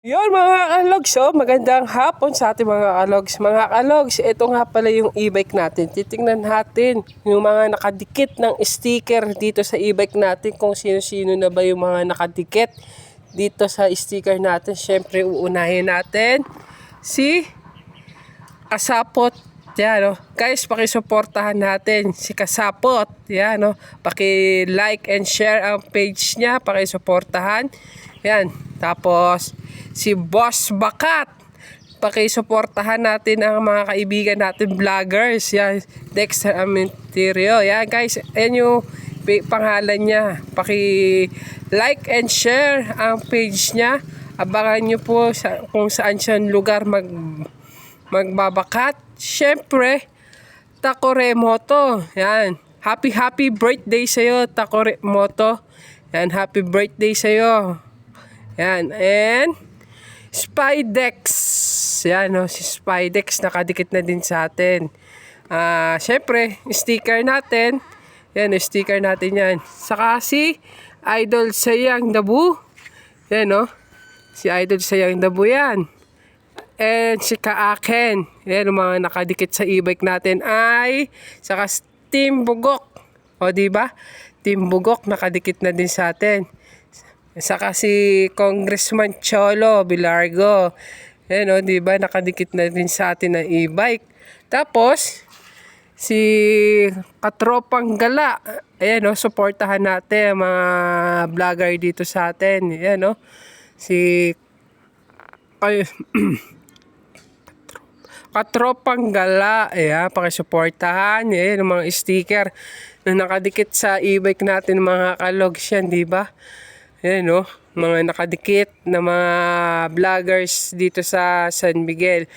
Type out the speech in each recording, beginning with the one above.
Yon mga kalogs, magandang hapon sa ating mga kalogs. Mga kalogs, ito nga pala yung e-bike natin. Titingnan natin yung mga nakadikit ng sticker dito sa e-bike natin. Kung sino-sino na ba yung mga nakadikit dito sa sticker natin. Siyempre, uunahin natin si Kasapot. Yan, guys, pakisuportahan natin si Kasapot. Yan, paki-like and share ang page niya. Pakisuportahan. Yan, tapos si Boss Bakat. Pakisuportahan natin ang mga kaibigan natin vloggers. Yan, Dexter Amenterio. Yan guys, ayan yung pangalan niya. Paki-like and share ang page niya. Abangan nyo po kung saan siya lugar magbabakat. Siyempre, Takoremoto. Yan. Happy birthday sa'yo, Takoremoto. Yan, happy birthday sa'yo. Yan, and Spidex. Yan, si Spidex nakadikit na din sa atin. Syempre, sticker natin. Yan, sticker natin yan. Saka si Idol Sayang Dabu. Yan, si Idol Sayang Dabu yan. And si Kaaken. Yan, mga nakadikit sa e-bike natin ay saka Team Bugok. O, diba? Team Bugok nakadikit na din sa atin. Saka si Congressman Cholo Bilargo. Yan, diba? Nakadikit na din sa atin ng e-bike. Tapos, si Katropang Gala. Ayan, supportahan natin ang mga vlogger dito sa atin. Ayan, si Katropang Gala. Ayan, pakisuportahan. Ayan, mga sticker na nakadikit sa e-bike natin, mga kalogs yan, diba? Ayan, mga nakadikit na mga vloggers dito sa San Miguel.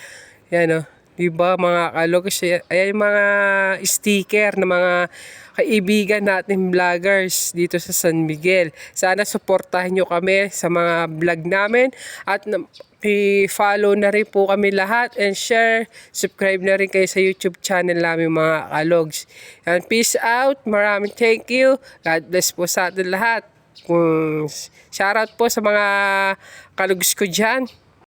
Ayan, diba mga kalogs? Ayan mga sticker na mga kaibigan natin vloggers dito sa San Miguel. Sana suportahan nyo kami sa mga vlog namin at i-follow na rin po kami lahat and share, subscribe na rin kayo sa YouTube channel namin mga kalogs. And peace out, maraming thank you. God bless po sa atin lahat. Shoutout po sa mga kalugs ko dyan.